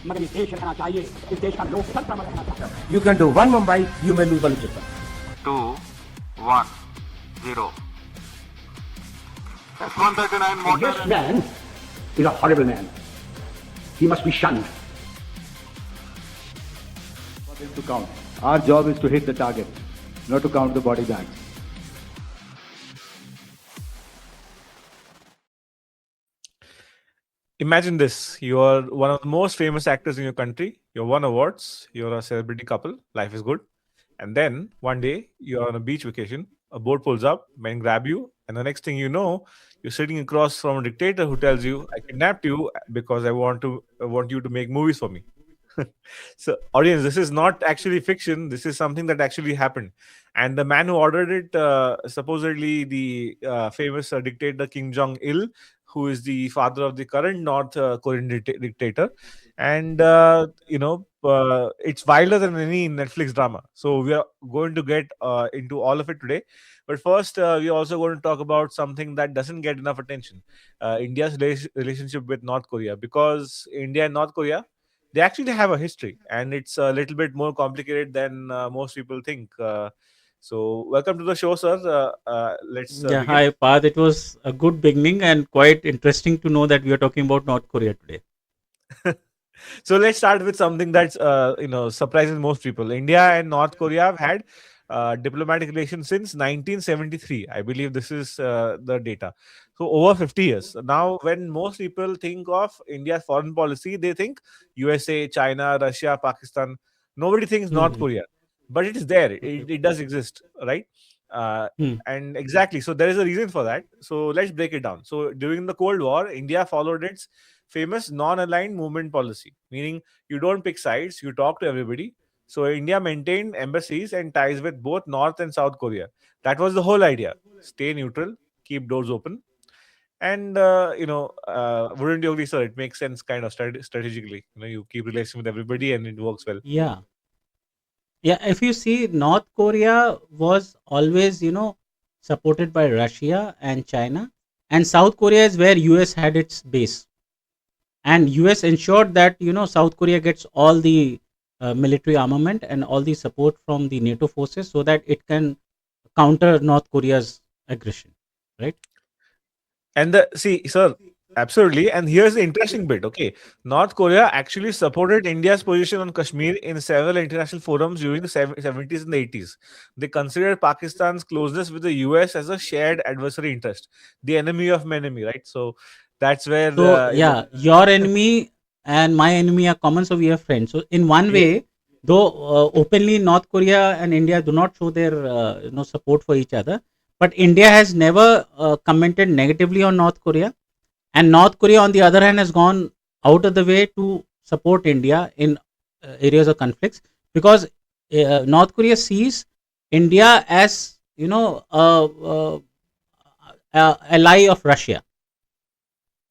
मगर इस देश रहना चाहिए, इस देश का लोकतंत्र में रहना चाहिए. You can do one Mumbai, you may lose Balochistan. 2, 1, 0. S-139 mortar. This man is a horrible man. He must be shunned. For them to count. Our job is to hit the target, not to count the body bags. Imagine this. You are one of the most famous actors in your country. You won awards. You're a celebrity couple. Life is good. And then one day you're on a beach vacation. A boat pulls up, men grab you, and the next thing you know, you're sitting across from a dictator who tells you, "I kidnapped you because I want you to make movies for me." So, audience, this is not actually fiction. This is something that actually happened. And the man who ordered it, supposedly the famous dictator Kim Jong-il, who is the father of the current North Korean dictator. And, it's wilder than any Netflix drama. So, we are going to get into all of it today. But first, we're also going to talk about something that doesn't get enough attention, India's relationship with North Korea. Because India and North Korea, they actually have a history, and it's a little bit more complicated than most people think. So, welcome to the show, sir. Let's Yeah, begin. hi, Parth. It was a good beginning and quite interesting to know that we are talking about North Korea today. So let's start with something that's surprises most people. India and North Korea have had diplomatic relations since 1973. I believe this is the data. So over 50 years. Now, when most people think of India's foreign policy, they think USA, China, Russia, Pakistan. Nobody thinks North Hmm. Korea, but it is there. Okay. It does exist, right? Uh, Hmm. and exactly. So there is a reason for that. So let's break it down. So during the Cold War, India followed its famous non-aligned movement policy, meaning you don't pick sides, you talk to everybody. So India maintained embassies and ties with both North and South Korea. That was the whole idea. Stay neutral, keep doors open. And wouldn't you agree, sir? It makes sense kind of strategically. You keep relation with everybody and it works well. Yeah. Yeah. If you see, North Korea was always, supported by Russia and China, and South Korea is where US had its base. And US ensured that, South Korea gets all the military armament and all the support from the NATO forces so that it can counter North Korea's aggression. Right? And see, sir, absolutely. And here's the interesting bit. Okay, North Korea actually supported India's position on Kashmir in several international forums during the 70s and the 80s. They considered Pakistan's closeness with the US as a shared adversary interest, the enemy of my enemy, right? So that's where So yeah, your enemy and my enemy are common, so we are friends. So in one yeah. way, though openly North Korea and India do not show their support for each other, but India has never commented negatively on North Korea, and North Korea on the other hand has gone out of the way to support India in areas of conflicts because North Korea sees India as ally of Russia,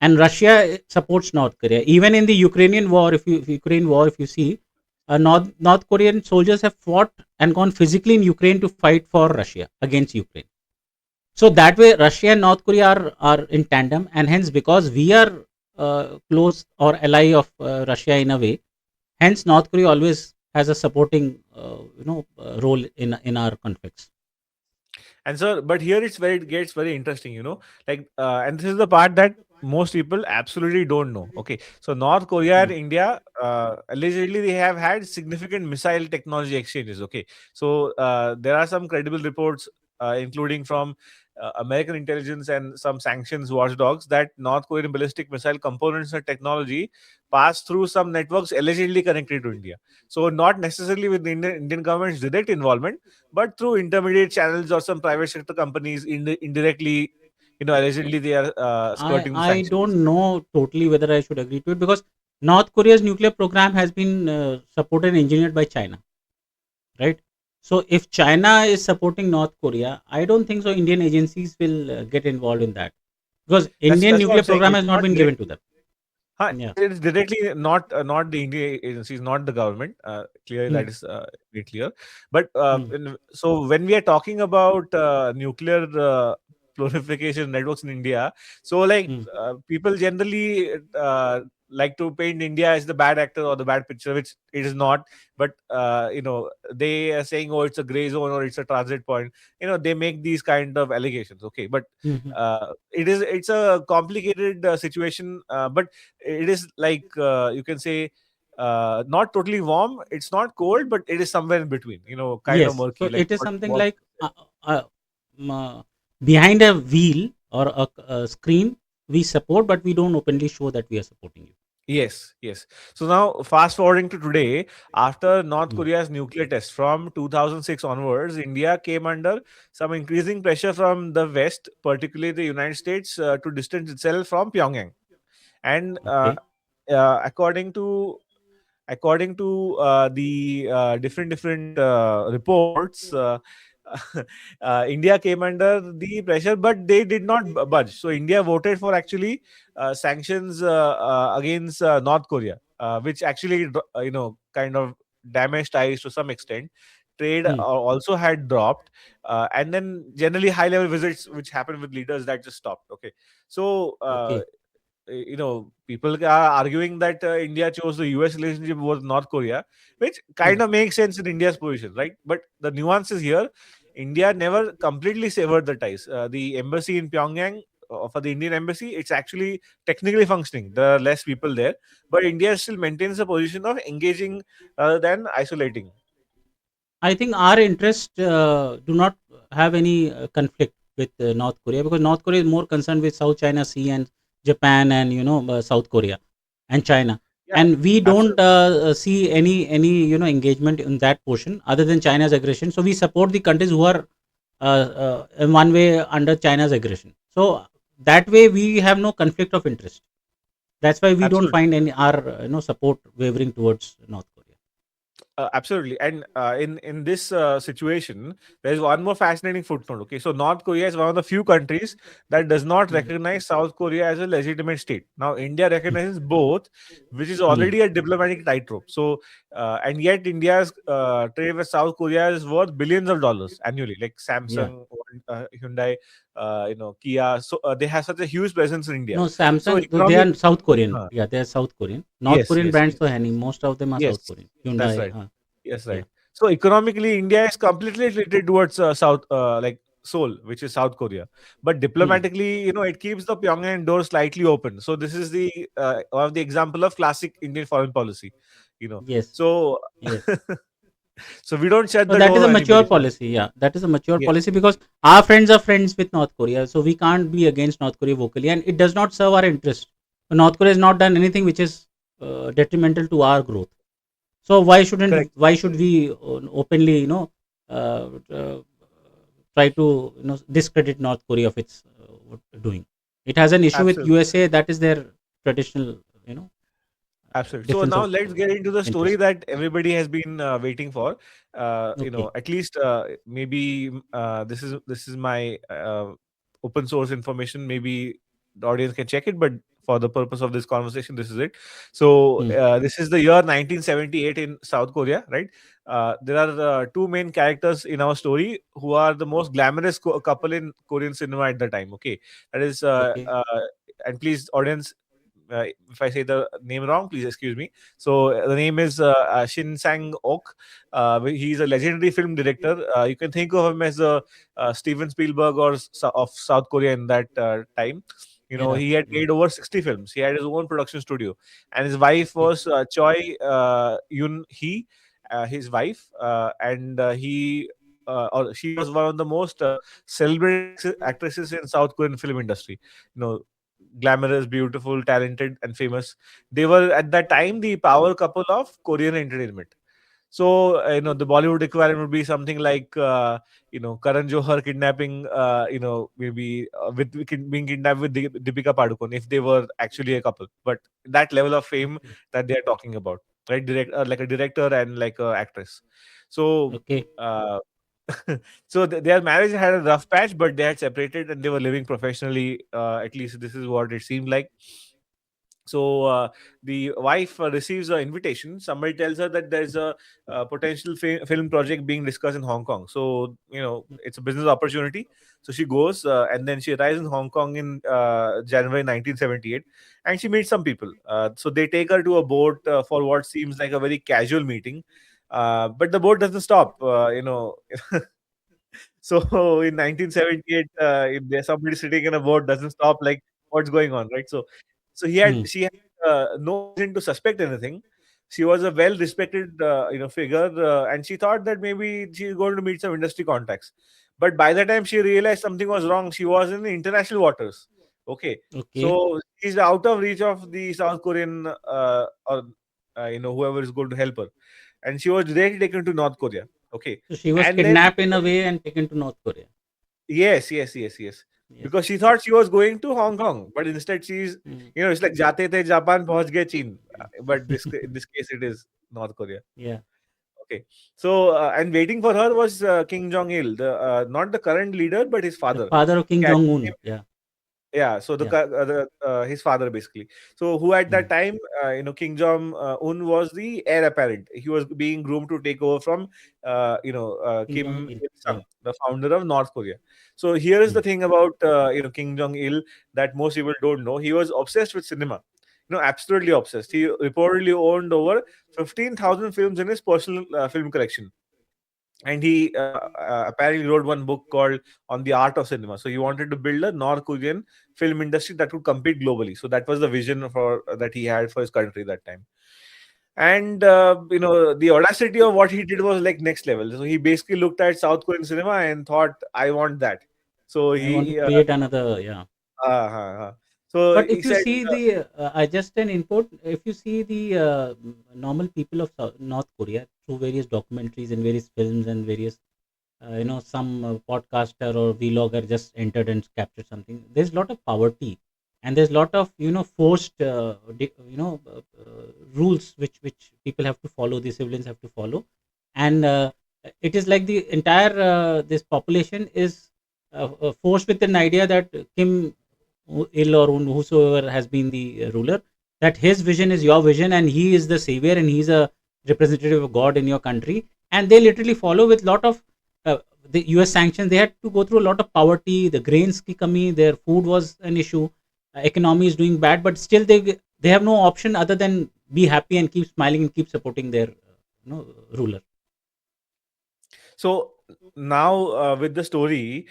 and Russia supports North Korea. Even in the Ukrainian war, if you see, North Korean soldiers have fought and gone physically in Ukraine to fight for Russia against Ukraine. So that way, Russia and North Korea are in tandem, and hence because we are close or ally of Russia in a way, hence North Korea always has a supporting role in our conflicts. And so, but here it gets very interesting, and this is the part that most people absolutely don't know. Okay, so North Korea and Hmm. India, allegedly, they have had significant missile technology exchanges. Okay, so there are some credible reports, including from American intelligence and some sanctions watchdogs, that North Korean ballistic missile components and technology pass through some networks allegedly connected to India. So, not necessarily with the Indian government's direct involvement, but through intermediate channels or some private sector companies indirectly, allegedly they are skirting the I sanctions. don't know totally whether I should agree to it because North Korea's nuclear program has been supported and engineered by China, right? So if China is supporting North Korea, I don't think so. Indian agencies will get involved in that because Indian That's what nuclear I'm saying. program It's has not not been given to directly. them. Yeah. It's directly not the Indian agencies, not the government. Clearly, Hmm. that is very clear. But Hmm. so when we are talking about nuclear proliferation networks in India, so like Hmm. people generally like to paint India as the bad actor or the bad picture, which it is not. But they are saying, oh, it's a gray zone or it's a transit point. They make these kind of allegations. Okay, but Mhm. it's a complicated situation, but it is like, you can say, not totally warm. It's not cold, but it is somewhere in between. Kind of Yes. murky. So Like it is something what like um, uh, behind a wheel or a screen, we support, but we don't openly show that we are supporting you. Yes, yes. So now, fast forwarding to today, after North Mm. Korea's nuclear test from 2006 onwards, India came under some increasing pressure from the West, particularly the United States, to distance itself from Pyongyang. And Okay. according to the different reports, India came under the pressure, but they did not budge. So India voted for actually sanctions against North Korea, which actually kind of damaged ties to some extent. Trade Hmm. also had dropped, and then generally high level visits which happened with leaders that just stopped. Okay, so Okay. people are arguing that India chose the US relationship with North Korea, which kind Hmm. of makes sense in India's position, right? But the nuance is here: India never completely severed the ties. The embassy in Pyongyang, for the Indian embassy, it's actually technically functioning. There are less people there, but India still maintains a position of engaging rather than isolating. I think our interests do not have any conflict with North Korea, because North Korea is more concerned with South China Sea and Japan and South Korea and China, Yeah, and we don't absolutely. see any engagement in that portion other than China's aggression. So we support the countries who are in one way under China's aggression. So that way we have no conflict of interest. That's why we don't Absolutely. find any our support wavering towards North Korea. Absolutely, and in this situation, there is one more fascinating footnote. Okay, so North Korea is one of the few countries that does not Mm. recognize South Korea as a legitimate state. Now, India recognizes both, which is Mm. already a diplomatic tightrope. So, and yet India's trade with South Korea is worth billions of dollars annually, like Yeah. Samsung, Hyundai, Kia. So they have such a huge presence in India. No, So Samsung, though they economic, are South Korean. uh, Yeah, they are South Korean. North yes, Korean yes, brands, yes, so any most of them are South yes, Korean. that's Hyundai. right. Yes, Yeah. right. So economically, India is completely related towards South, like Seoul, which is South Korea. But Hmm. diplomatically, it keeps the Pyongyang door slightly open. So this is the one of the example of classic Indian foreign policy. You know, Yes. so Yes. so we don't shut So the that is door a on mature anybody. So policy. Yeah, that is a mature yes, policy, because our friends are friends with North Korea, so we can't be against North Korea vocally, and it does not serve our interest. North Korea has not done anything which is detrimental to our growth. So correct, why should we openly uh, try to discredit North Korea of its what doing? It has an issue with absolutely. USA. That is their traditional Absolutely. So difference now of let's get into the story interest. that everybody has been waiting for. Okay. At least maybe this is my open source information. Maybe the audience can check it, but for the purpose of this conversation, this is it. So Hmm. this is the year 1978 in South Korea, right? There are two main characters in our story who are the most glamorous couple in Korean cinema at the time. Okay, that is, Okay. and please, audience, if I say the name wrong, please excuse me. So the name is Shin Sang Ok. He's a legendary film director. You can think of him as a Steven Spielberg of South Korea in that time. Era. He had Yeah. made over 60 films. He had his own production studio, and his wife Okay. was Choi Eun-hee, his wife, and or she was one of the most celebrated actresses in South Korean film industry. You know, glamorous, beautiful, talented, and famous. They were at that time the power couple of Korean entertainment. So the Bollywood equivalent would be something like Karan Johar kidnapping, maybe being kidnapped with Deepika Padukone if they were actually a couple. But that level of fame Okay. that they are talking about, right? Like a director and like a actress. So. Okay. Uh, so their marriage had a rough patch, but they had separated and they were living professionally. At least this is what it seemed like. So the wife receives an invitation. Somebody tells her that there's a, potential film project being discussed in Hong Kong. So it's a business opportunity. So she goes, and then she arrives in Hong Kong in January 1978, and she meets some people. So they take her to a boat for what seems like a very casual meeting, but the boat doesn't stop. So in 1978, if there's somebody sitting in a boat, doesn't stop, like what's going on, right? So Hmm. she had no reason to suspect anything. She was a well-respected figure, and she thought that maybe she's going to meet some industry contacts. But by the time she realized something was wrong, she was in international waters. Okay, Okay. so she's out of reach of the South Korean or whoever is going to help her, and she was directly taken to North Korea. Okay, So she was and then kidnapped in a way and taken to North Korea. yes, yes, yes, yes. Yes. Because she thought she was going to Hong Kong, but instead she's, Hmm. it's like जाते थे Japan पहुंच गए चीन. But in this case it is North Korea. Yeah. Okay, so and waiting for her was Kim Jong-il, the not the current leader, but his The father. father of Kim Okay, Jong-un. Yeah. yeah, so Yeah. his father basically. So who at Hmm. that time, King Jong Un was the heir apparent. He was being groomed to take over from Kim Kim Jong-il. Il Yeah. Sung, the founder of North Korea. So here is Hmm. the thing about King Jong Il that most people don't know. He was obsessed with cinema. Absolutely obsessed. He reportedly owned over 15,000 films in his personal film collection, and he apparently wrote one book called On the Art of Cinema. So he wanted to build a North Korean film industry that would compete globally. So that was the vision for that he had for his country that time. And the audacity of what he did was like next level. So he basically looked at South Korean cinema and thought, I want that. So I want to he create another. Yeah. uh, so But he if you said, see the, I just an input. If you see the normal people of North Korea through various documentaries and various films and various, some podcaster or vlogger just entered and captured something. There's a lot of poverty, and there's a lot of forced, rules which people have to follow. The civilians have to follow, and it is like the entire this population is forced with an idea that Kim Il or whosoever has been the ruler, that his vision is your vision and he is the savior and he's a representative of God in your country, and they literally follow with lot of the US sanctions. They had to go through a lot of poverty, the grains ki kami, their food was an issue, economy is doing bad, but still they have no option other than be happy and keep smiling and keep supporting their ruler. so now with the story,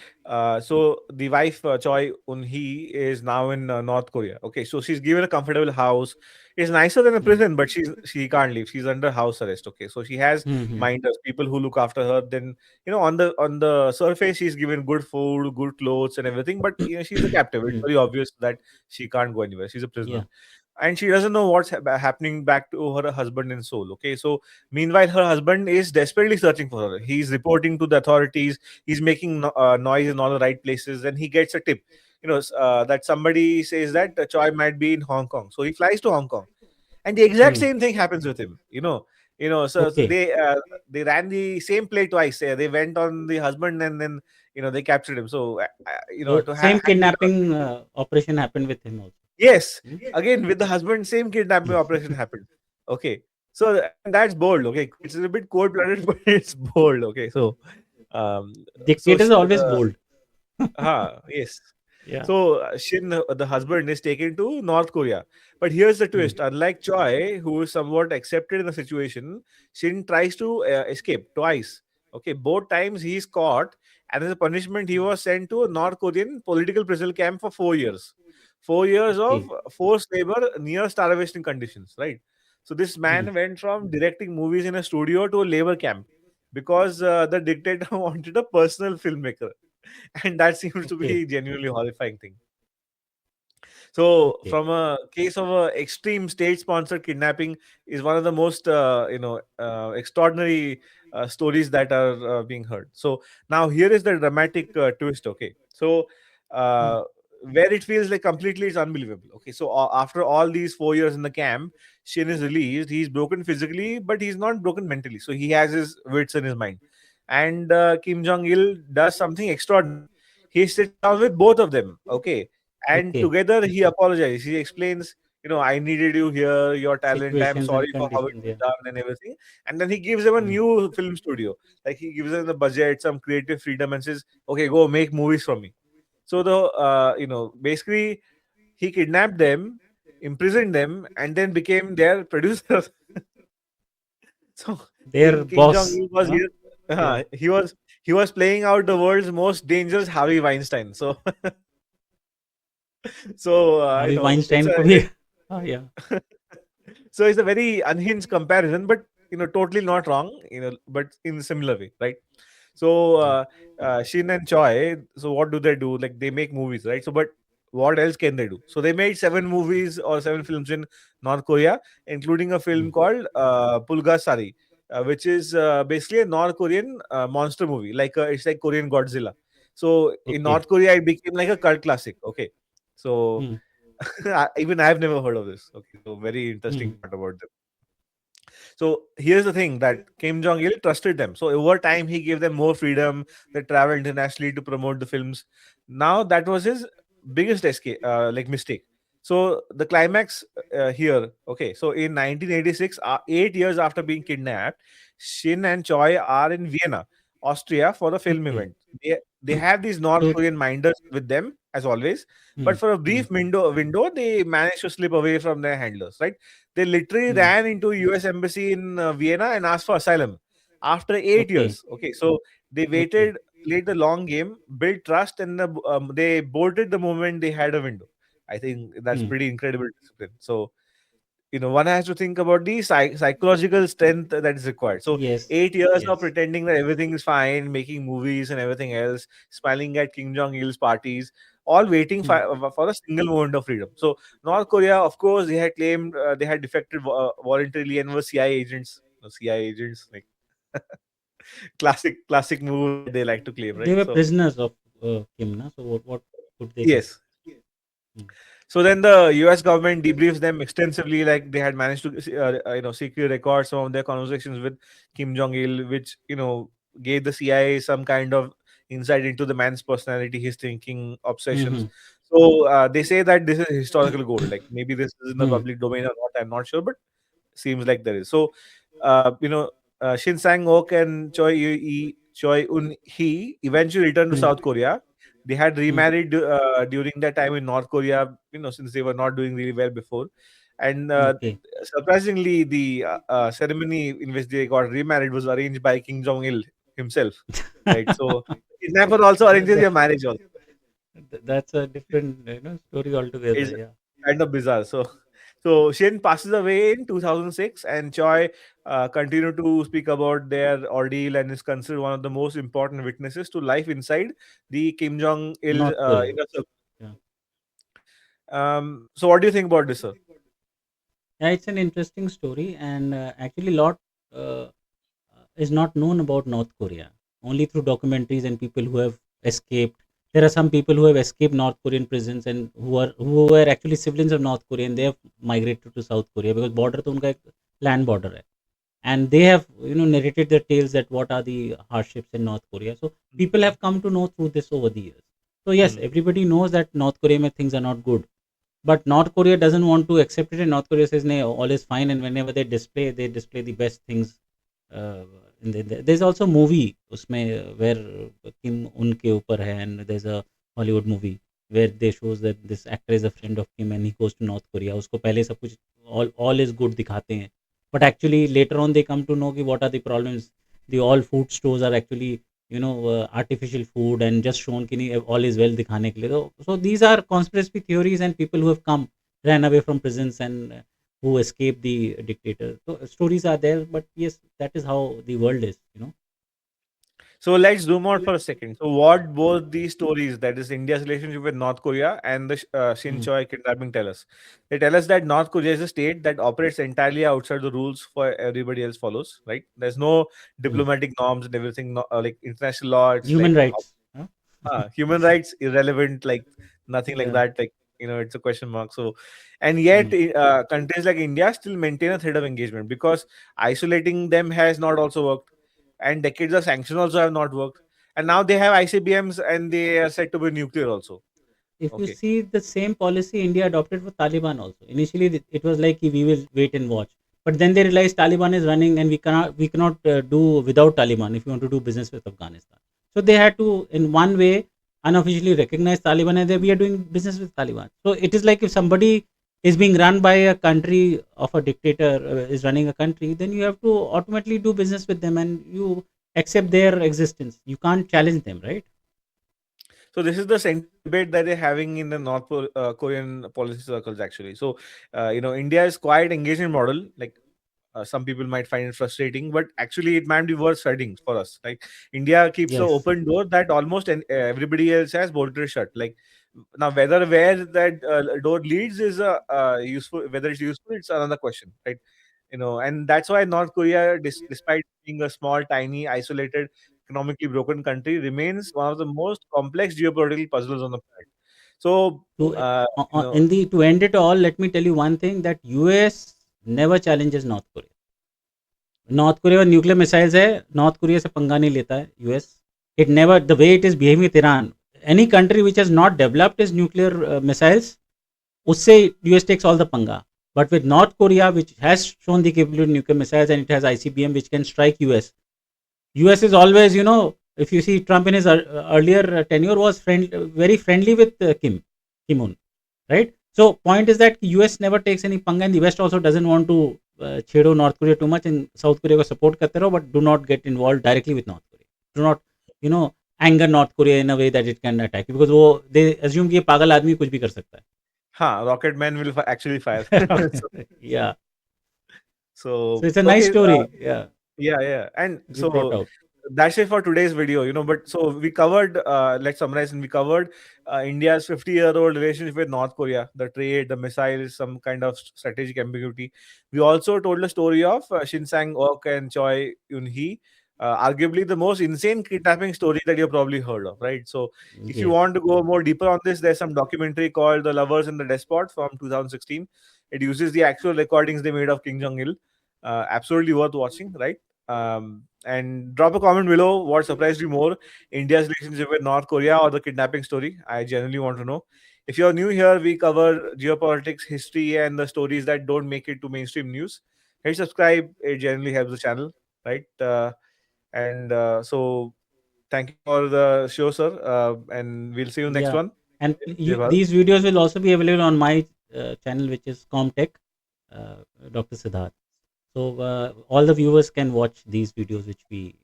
so the wife Choi Eun-hee is now in North Korea. Okay, so she's given a comfortable house. It's nicer than a Hmm. prison, but she can't leave. She's under house arrest. Okay, so she has Hmm. Hmm. minders, people who look after her. Then on the surface, she's given good food, good clothes, and everything. But she's a captive. It's Hmm. very obvious that she can't go anywhere. She's a prisoner, Yeah. and she doesn't know what's happening back to her husband in Seoul. Okay, so meanwhile, her husband is desperately searching for her. He's reporting to the authorities. He's making noise in all the right places, and he gets a tip. That somebody says that Choi might be in Hong Kong. So he flies to Hong Kong, and the exact Hmm. same thing happens with him. So Okay. they ran the same play twice. They went on the husband, and then they captured him. So So to same hang the kidnapping operation happened with him also. yes, Hmm? again with the husband, same kidnapping operation happened. Okay, so and that's bold. Okay, it's a bit cold blooded, but it's bold. Okay, so um, so Dictators are always bold. yes. Yeah. So Shin, the husband, is taken to North Korea. But here's the Hmm. twist: unlike Choi, who is somewhat accepted in the situation, Shin tries to escape twice. Okay, both times he's caught, and as a punishment, he was sent to a North Korean political prison camp for 4 years. 4 years of Okay. forced labor, near starvation conditions. Right. So this Hmm. man went from directing movies in a studio to a labor camp because the dictator wanted a personal filmmaker, and that seems to Okay. be genuinely horrifying thing. So, Okay. from a case of a extreme state-sponsored kidnapping, is one of the most extraordinary stories that are being heard. So now here is the dramatic twist. Okay, so Hmm. uh, where it feels like completely it's unbelievable. Okay, so after all these 4 years in the camp, Shin is released. He's broken physically, but he's not broken mentally. So he has his wits in his mind. And Kim Jong Il does something extraordinary. He sits down with both of them. Okay, and Okay. together he apologizes. He explains, I needed you here, your talent. I'm Situations sorry and for how it conditions. was Yeah. done and everything. And then he gives them a Mm. new film studio. Like he gives them the budget, some creative freedom, and says, "Okay, go make movies for me." So basically, he kidnapped them, imprisoned them, and then became their producer. So Their King boss. Jong-il was Huh? here. Yeah. He was playing out the world's most dangerous Harvey Weinstein. So Harvey it's Weinstein a को भी. Oh, yeah. so it's a very unhinged comparison, but totally not wrong. But in a similar way, right? So Yeah. Shin and Choi. So what do they do? Like they make movies, right? So but what else can they do? So they made 7 movies or 7 films in North Korea, including a film Mm. called Pulgasari, which is basically a North Korean monster movie. It's like Korean Godzilla. So in Okay. North Korea, it became like a cult classic. Okay, so Mm. even I've never heard of this. Okay, so very interesting Mm. part about them. So here's the thing that Kim Jong Il trusted them. So over time, he gave them more freedom. They traveled internationally to promote the films. Now that was his biggest escape, mistake. So the climax here. Okay, so in 1986, 8 years after being kidnapped, Shin and Choi are in Vienna, Austria, for a film Okay. event. They have these North So. Korean minders with them as always, but Mm. for a Mm. brief window, they managed to slip away from their handlers. Right, they literally Mm. ran into US embassy in Vienna and asked for asylum after 8 Okay. years. Okay, so they Okay. waited, played the long game, built trust, and they bolted the moment they had a window. I think that's Mm. pretty incredible discipline. So one has to think about the psychological strength that is required. So Yes. 8 years of Yes. pretending that everything is fine, making movies and everything else, smiling at Kim Jong Il's parties, all waiting Mm. for a single moment of freedom. So North Korea, of course, they had claimed they had defected voluntarily and were CIA agents. CIA agents, like classic move that they like to claim, They right? were So prisoners of Kim, na? So what could they do? yes. Mm. So then the US government debriefs them extensively, like they had managed to secretly record some of their conversations with Kim Jong Il, which gave the CIA some kind of insight into the man's personality, his thinking, obsessions. Mm-hmm. So they say that this is historical gold. Like maybe this is in the Mm. public domain or not, I'm not sure, but seems like there is. So, Shin Sang-ok and Choi Un-hee eventually returned to Mm. South Korea. They had Mm. remarried during that time in North Korea, since they were not doing really well before. And Okay. surprisingly, the ceremony in which they got remarried was arranged by Kim Jong-il himself. Right. So, kidnapper also arranges your marriage also. That's a different, story altogether. It's Yeah. kind of bizarre. So Shin passes away in 2006, and Choi continued to speak about their ordeal and is considered one of the most important witnesses to life inside the Kim Jong Il North Korea. inner circle. Yeah. So, what do you think about this, sir? Yeah, it's an interesting story, and actually, lot uh, is not known about North Korea. Only through documentaries and people who have escaped. There are some people who have escaped North Korean prisons and who were actually civilians of North Korea, and they have migrated to South Korea because border तो उनका एक land border है. And they have narrated their tales that what are the hardships in North Korea. So people have come to know through this over the years. So yes, Hmm. everybody knows that North Korea mein things are not good, but North Korea doesn't want to accept it, and North Korea says no, all is fine. And whenever they display the best things. Uh, there's also movie उसमें where Kim उनके ऊपर है, and there's a Hollywood movie where they shows that this actor is a friend of Kim and he goes to North Korea. उसको पहले सब कुछ all is good दिखाते हैं, but actually later on they come to know कि what are the problems. The all food stores are actually artificial food and just shown कि नहीं all is well दिखाने के लिए. So these are conspiracy theories and people who have come ran away from prisons and who escaped the dictator. So stories are there, but yes, that is how the world is. So let's zoom out for a second. So, what both these stories, that is India's relationship with North Korea and the Shin Mm. Choi kidnapping, tell us? They tell us that North Korea is a state that operates entirely outside the rules for everybody else follows. Right? There's no Mm. diplomatic norms and everything. Like international law, it's Human like rights. Huh? human rights irrelevant, like nothing like Yeah. that. Like it's a question mark. So, and yet Mm. countries like India still maintain a thread of engagement because isolating them has not also worked, and decades of sanctions also have not worked. And now they have ICBMs and they are said to be nuclear also. if you Okay. see the same policy India adopted for Taliban also. Initially, it was like we will wait and watch, but then they realized Taliban is running, and we cannot do without Taliban if you want to do business with Afghanistan. So they had to, in one way, unofficially recognize Taliban, and then we are doing business with Taliban. So it is like if somebody is being run by a country of a dictator, is running a country, then you have to automatically do business with them, and you accept their existence. You can't challenge them, right? So this is the same debate that they're having in the Korean policy circles actually. So India is quite engagement model. Like some people might find it frustrating, but actually it might be worth studying for us. Like India keeps an Yes. open door that almost everybody else has bolted shut. Like now, where that door leads is a useful. Whether it's useful, it's another question, right? And that's why North Korea, despite being a small, tiny, isolated, economically broken country, remains one of the most complex geopolitical puzzles on the planet. So, To uh, you know, in the to end it all, let me tell you one thing, that US never challenges North Korea. North Korea में nuclear missiles है, North Korea से पंगा नहीं लेता है US. It never, the way it is behaving with Iran, any country which has not developed its nuclear missiles, उससे US takes all the पंगा. But with North Korea, which has shown the capability of nuclear missiles, and it has ICBM which can strike US. US is always, if you see Trump in his earlier tenure was very friendly with Kim Un, right? So point is that US never takes any panga, and the West also doesn't want to chedo North Korea too much, and South Korea ko support karte raho, but do not get involved directly with North Korea. Do not, anger North Korea in a way that it can attack you, because they assume कि ये पागल आदमी कुछ भी कर सकता Rocket Man will actually fire. है. Yeah. So So it's a nice okay, story. Yeah, yeah, and you brought so out. that's it for today's video. But so we covered. Let's summarize, and we covered India's 50-year-old relationship with North Korea, the trade, the missiles, some kind of strategic ambiguity. We also told the story of Shin Ok and Choi Eun-hee, arguably the most insane kidnapping story that you've probably heard of, right? So if you Yes. want to go more deeper on this, there's some documentary called "The Lovers and the Despot" from 2016. It uses the actual recordings they made of Kim Jong-il. Absolutely worth watching, right? And drop a comment below what surprised you more, India's relationship with North Korea or the kidnapping story. I genuinely want to know. If you're new here, we cover geopolitics, history, and the stories that don't make it to mainstream news. Hit subscribe, it generally helps the channel, right? And so thank you for the show, sir. And we'll see you next Yeah. one. And Jai Bharat. these videos will also be available on my channel, which is Comtech, uh, Dr. Siddharth. So all the viewers can watch these videos, which we,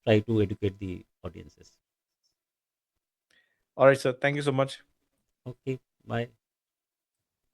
try to educate the audiences. All right, sir. Thank you so much. Okay. Bye.